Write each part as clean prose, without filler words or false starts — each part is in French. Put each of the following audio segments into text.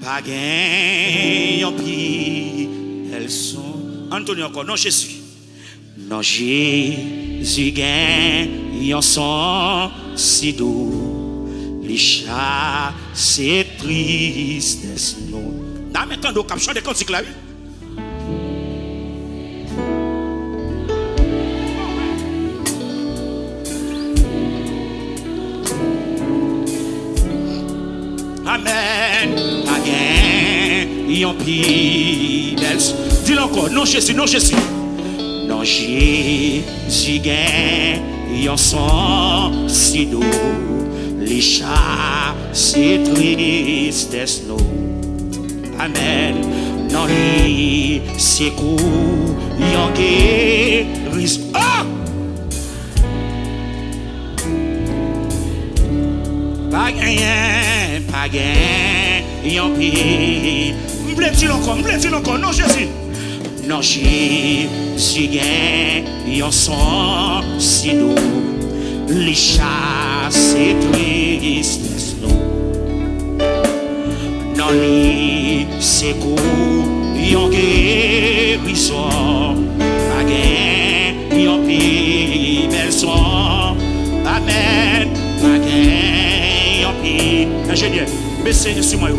pas gain yon pi elles sont Antonio encore non Jésus non Jésus gain yon son si doux les chats c'est tristesse non dans maintenant do caption de cantique là Amen. Again, yon pi belle. Dis-le encore. Non Jésus, non Jésus. Non Jésus gain, yon son si doux. Les chats, c'est tristesse nous. Amen. Non li, c'est coup, yon guéris. Oh! Pas gain, yon pi. M'blé-tu encore, non Jésus. Non Jésus gain, yon son si doux. Les chats, c'est tristesse nous. Non li, c'est coup, yon guérison. Pas gain, yon pi, belle son. Amen, pas gain. Ingénieur, baissez sur moi.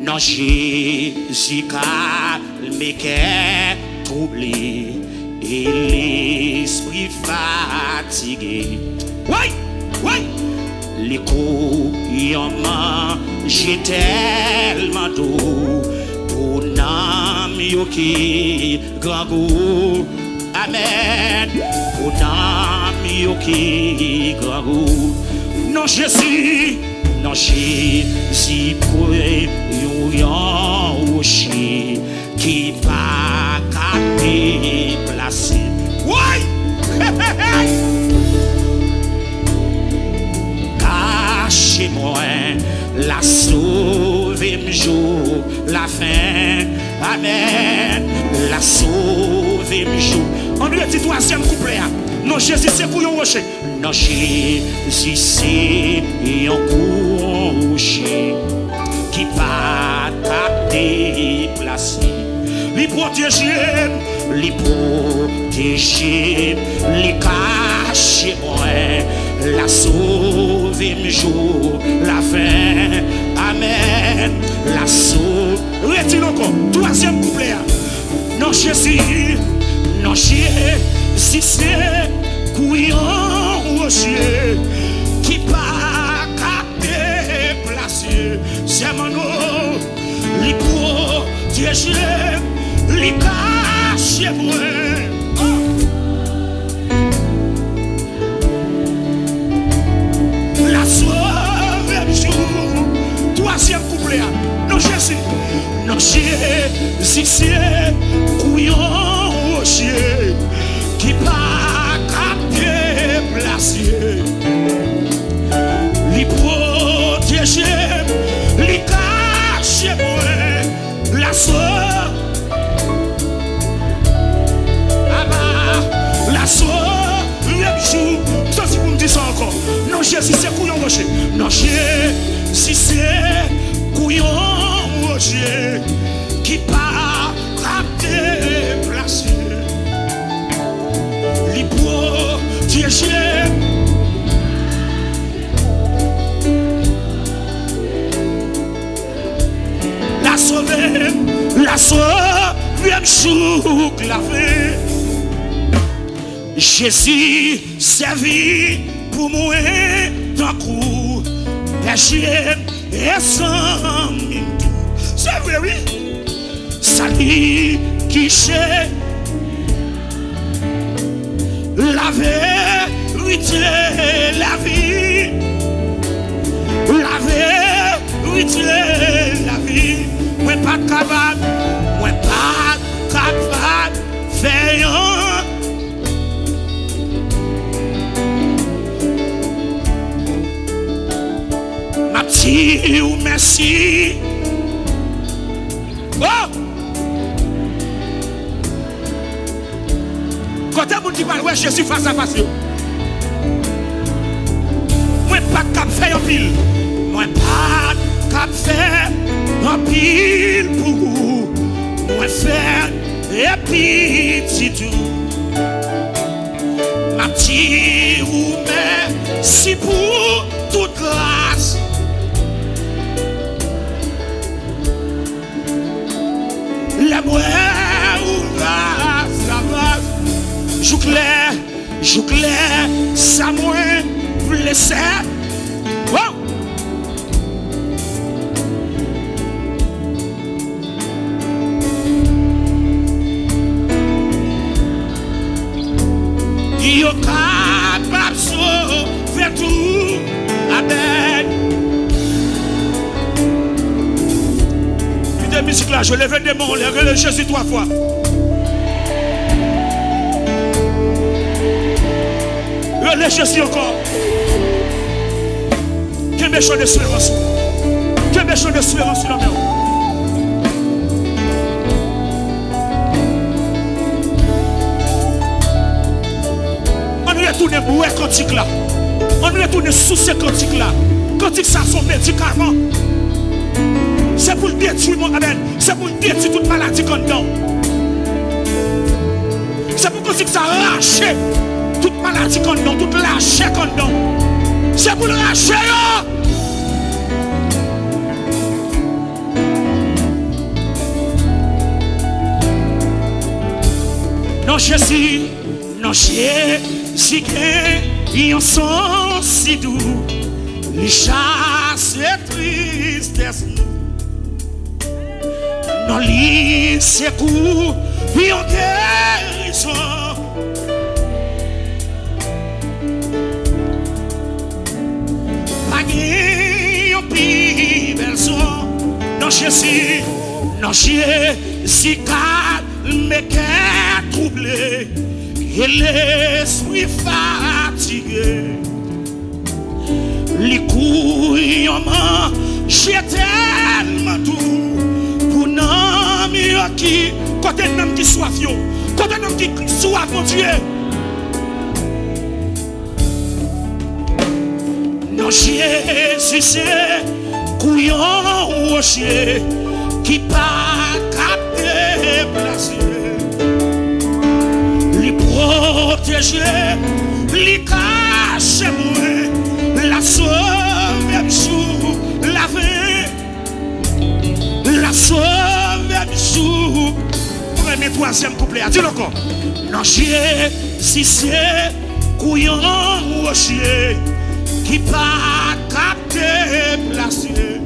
Non, Jésus calme cœur troublé et l'esprit fatigué. Oui, les coups y'en mangé tellement d'eau pour n'am yoki grand goût. Amen. Pour n'am yoki grand goût. Non Jésus pour yon rocher qui pas qu'à déplacer. Oui, cachez-moi la sauver jour la fin. Amen. La sauver jour. On lui dit troisième couplet. Non Jésus c'est pour yon rocher. Non Jésus c'est un rocher qui pas à déplacer. Les protéger, les cacher moi, la sauver me jour, la fin. Amen. La sauver. Retire encore. Troisième couplet. Non Jésus c'est couillon rocher qui pas qu'à déplacer. C'est mon nom, les protéger, les cacher moi. La soirée jour, troisième couplet. Non Jésus c'est couillon rocher qui pas qu'à déplacer. Les protéger, les cacher moi, la soeur. La soeur, le jour. Ça c'est pour me dire ça encore. Non Jésus c'est couillon rocher. Non Jésus c'est couillon rocher qui pas qu'à déplacer. Les protéger. La soeur vient chou claver. Jésus servi pour moi d'un coup. Péché et sans tout. C'est vrai, oui. Salut qui chait. La vérité, la vie. La vérité, la vie. Moi pas capable, faire un. Ma petite ou merci. Oh! Quand on dit que Jésus face à face, moi pas capable faire un pile. Moi pas capable faire. pile pour moi faire et petit tout. Ma petite ou merci pour toute grâce. La moelle ou ça va. Joue clair, ça moins blessé. Wow. Yo capable sauver tout. Amen. Puis de musique là, je lève des mains, lève Jésus 3 fois. Relève Jésus encore. Que méchant de espérance. Que méchant d'espérance sur la main. On retourne pour le cantique là. On retourne sous ce cantique là. Cantique ça son médicament. C'est pour détruire mon amen. C'est pour détruire toute maladie qu'on donne. C'est pour cantique ça arracher toute maladie qu'on donne, toute lâcher qu'on donne. C'est pour le lâcher. Non Jésus, non Jésus, ils sont si doux, les chasses et tristesse. Non, les secours, ils ont guérison. Pagné, ils ont pris personne. Non, Jésus, calme et cœur troublé. Et l'esprit fatigué, les couilles en main, j'ai tellement tout pour n'en mieux qui, quand un homme qui soif, quand un homme qui soif, mon Dieu. Non, Jésus, c'est couillon rocher qui pas capté placer. Protéger, les cacher moi, la sauver jour, la sauver jour. Premier troisième couplet, dis-le encore. Non, si c'est couillon rocher qui pas capter placer.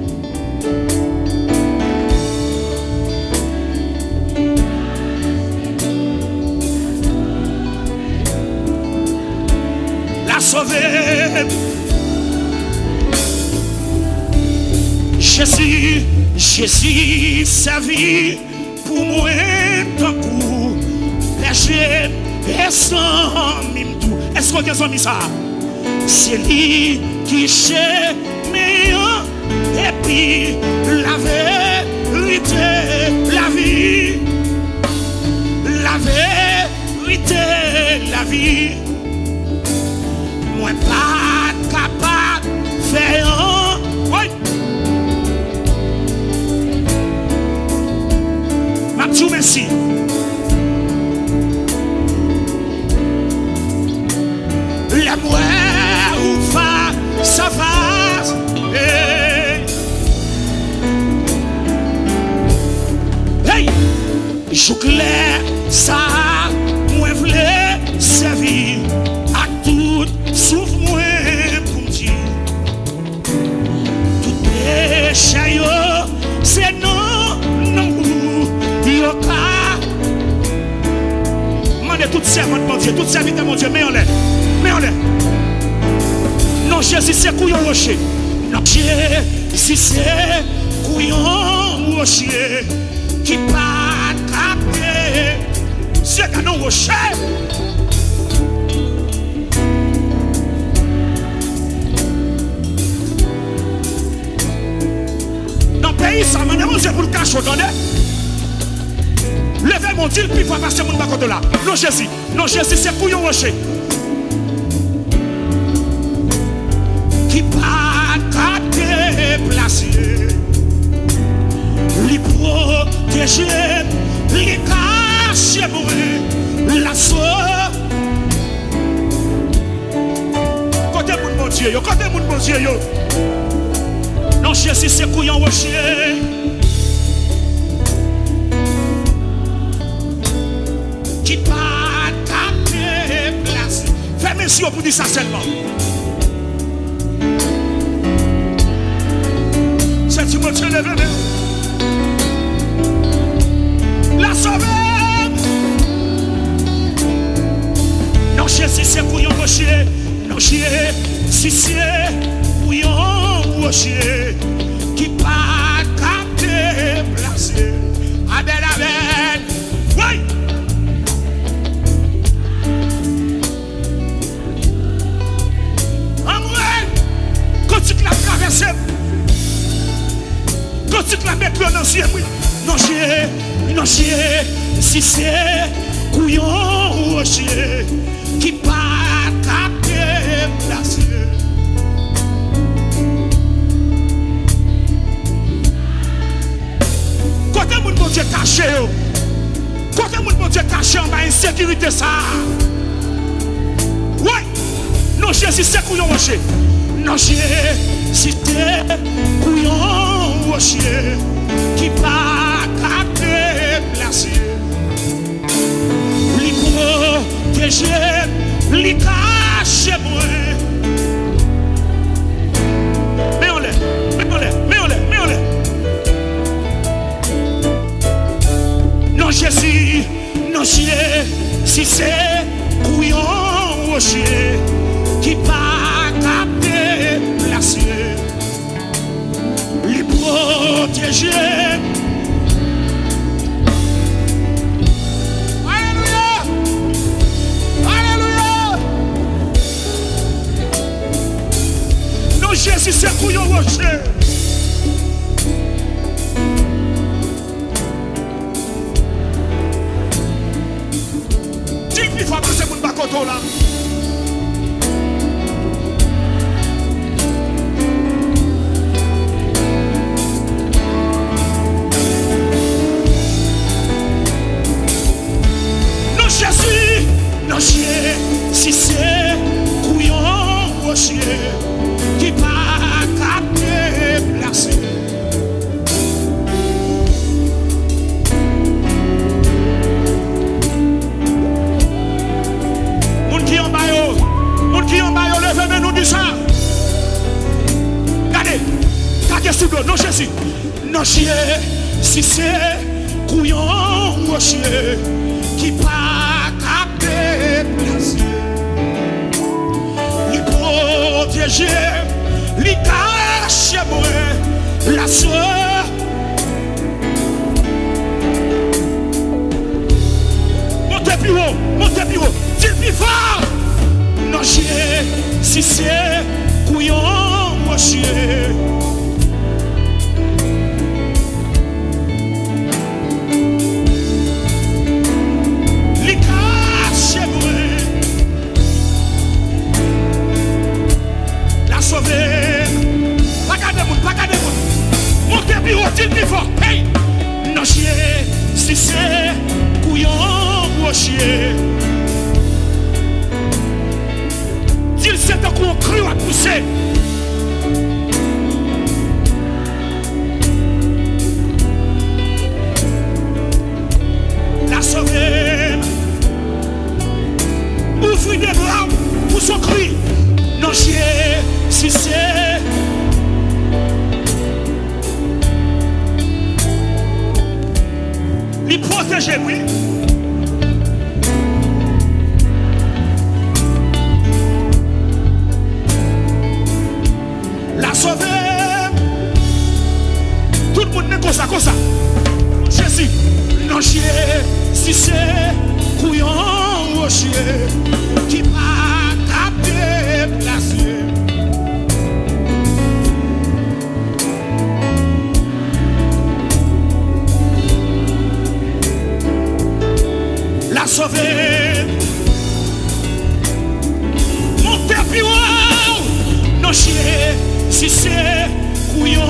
Sauver Jésus, sa vie pour moi tant coup léger et sans mime tout. Est-ce que vous avez mis ça? C'est lui qui chez meilleur et puis la vérité, la vie, la vie. Moi pas capable de faire un. Oui. Ma Dieu merci. La moelle ou va, ça va. Hey, je clair ça, moi voulais servir à tout. Souffre-moi pour dire tout péché, c'est non, yo ka. Mandez toute servante, mon Dieu, toute serviteur, mon Dieu, mets en l'air. Non, Jésus, c'est couillon rocher. Non, Jésus, c'est couillon rocher qui pas capté. C'est un rocher. Pays, ça m'a demandé pour le cachot, attendez. Levez mon Dieu, puis va passer mon bac de là. Non, Jésus, c'est couillon rocher. Qui pas capté placer. protéger, les cacher moi, la soeur. Côté mon Dieu, côté mon Dieu, non, Jésus, c'est couillon rocher. Qui pas capter place. Fais mes yeux pour dire ça seulement. C'est Timothée levé. La sauver. Non, Jésus, c'est couillon rocher. Non, Jésus, c'est couillon rocher. Qui pas capter place. Abel, Abel. Oui. Quand tu l'as traversé, quand tu l'as mis dans ciel, oui. Non, si c'est couillon rocher qui pas capter place. Côté mon bon Dieu caché, côté mon Dieu caché en bas insécurité ça. Oui, non, Jésus c'est couillon rocher. Non, si c'est couillon rocher qui pas capter place. Li protéger, li cacher moi. Mais on l'est. Non, Jésus, non, si c'est couillon rocher qui pas capter place. Li protéger. Alléluia. Alléluia. Non, Jésus c'est couillon rocher. Dis plus fort que c'est mon bakoto là. Si c'est couillon rocher qui pas capter place. Moun qui en bas yo, levez nous du ça. Regardez, kake sous l'eau, non Jésus. Non si c'est couillon rocher qui pas capter place. Protéger, li cacher moi, la soeur. Montez plus haut, dis plus fort. Non, si c'est couillon, moi chier. Li cacher moi. Sauver, pas garder moun, montez plus haut, dis plus fort, hey, non chier, si c'est couillon rocher, dis c'est un coup cru à pousser, la sauver, ouvrir des bras pour son cri, non chier. Si c'est lui protéger, oui. La sauver. Tout le monde n'est comme ça. Jésus, non chier. Si c'est couillon rocher qui va capter place. La sauver, montez plus haut, non chier, si c'est couillon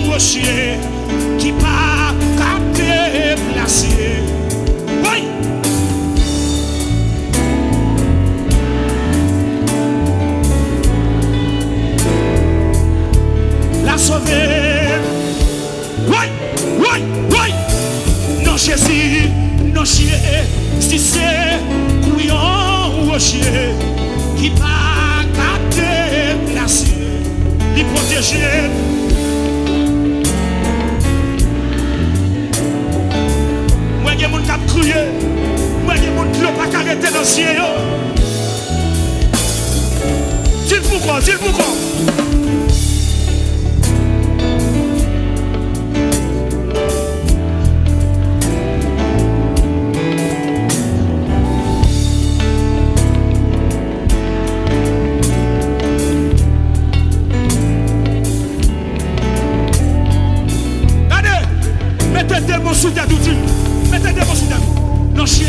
rocher qui pas capter Oui, oui, oui. Non, Jésus, non, chien, si c'est couillon ou chien qui pas capter place, les protéger. Moi, il y a des gens qui ont crié. Moi, il y a des gens qui n'ont pas arrêté dans le ciel. Dis-le pourquoi, dis-le pourquoi. Mettez des mots sous ta douce. Mettez des mots sous ta douce. Non, chien.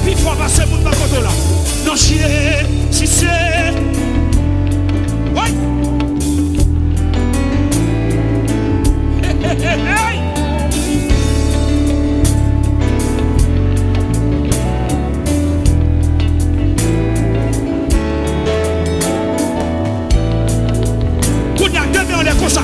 Puis il faut passer mon bateau là. Non, chien. Si c'est. Ouais. Hey! Kounya, demain on est comme ça.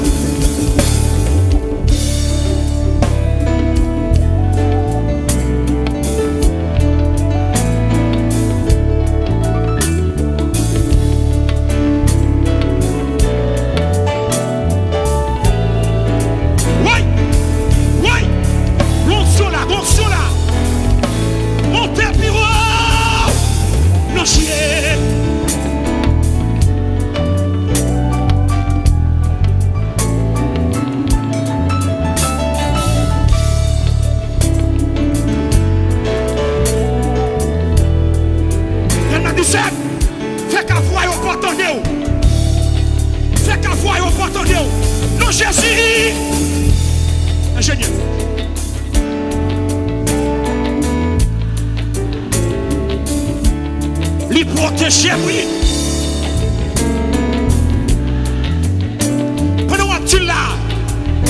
Fais qu'à voir au porte-bonheur. Fais qu'à voir au porte-bonheur. Non, Jésus. Ingénieur. Les protéger, oui. Pendant un petit là,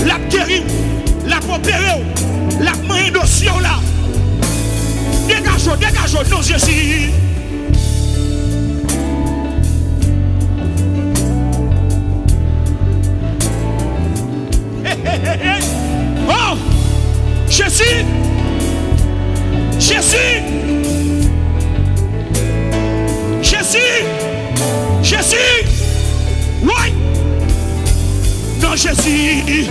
la guérir, la opérer, la main d'ossio là. Dégagez, dégagez, non, Jésus. Oh, Jésus, Jésus, Jésus, Jésus, oui, non Jésus,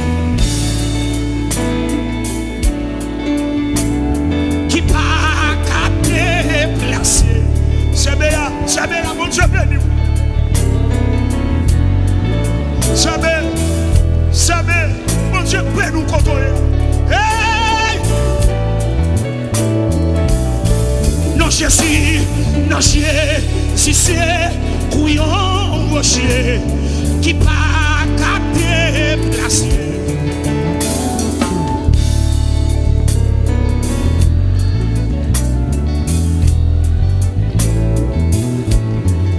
qui pas capté placé, c'est bien, mon Dieu béni, c'est bien, mon Dieu peut nous contrôler. Hey! Non, Jésus, non, chien, si c'est couillon ou chien qui pas capté placé.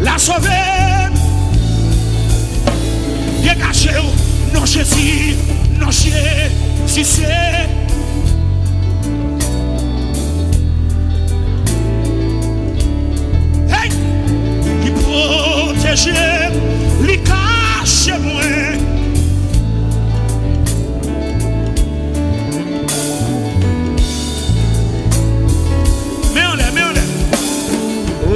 La sauver, dégagez, non, Jésus. Non, chien, si c'est hey, qui protège, qui cache moi. Mais on l'aime, mais on l'aime. Oh.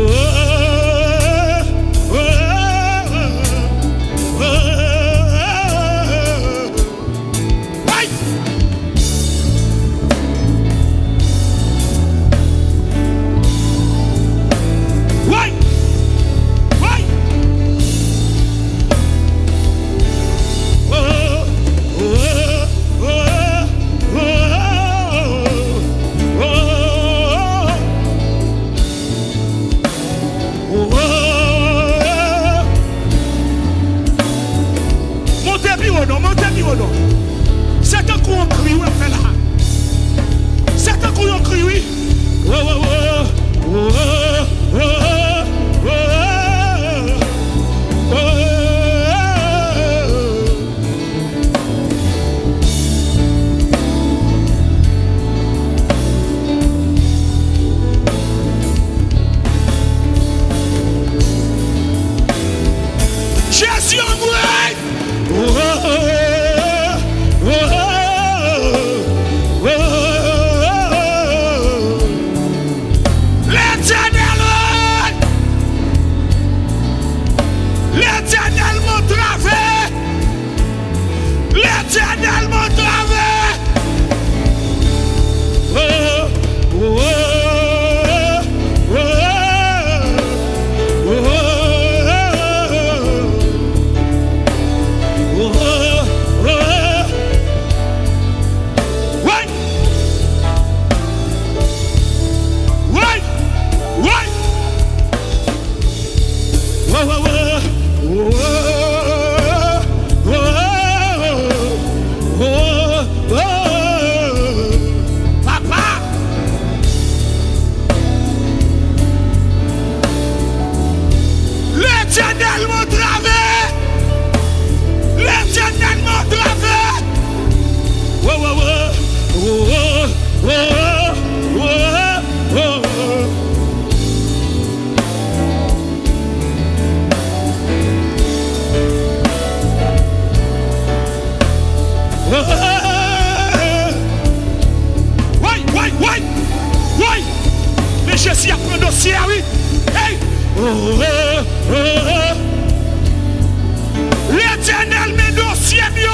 L'Éternel met dossier mieux.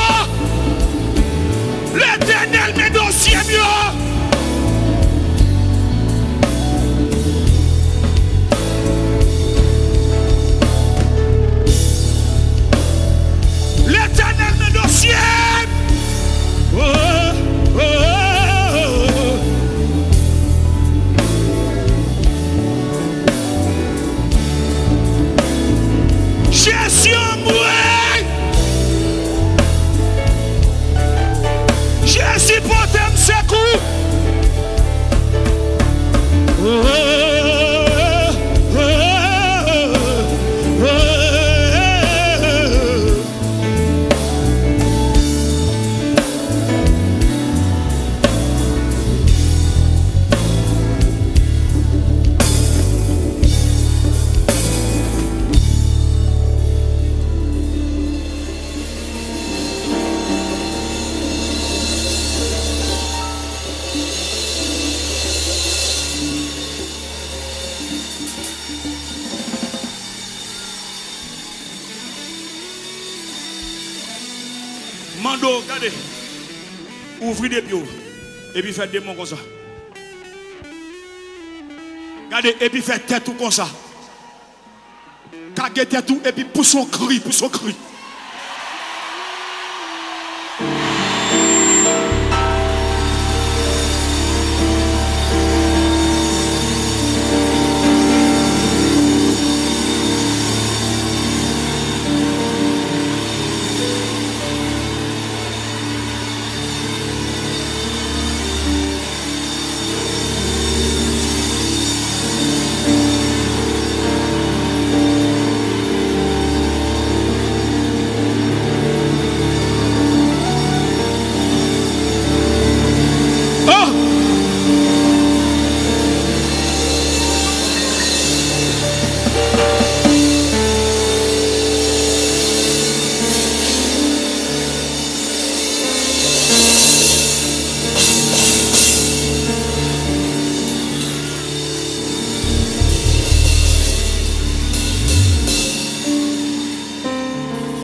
L'Éternel met dossier mieux. L'Éternel met dossier. Jésus en moi. Jésus porte un secours. Mando, regardez. Ouvrez des pieds. Et puis faites des mots comme ça. Regardez, et puis faites tête tout comme ça. Cagez tête tout, et puis pousse son cri, pousse son cri.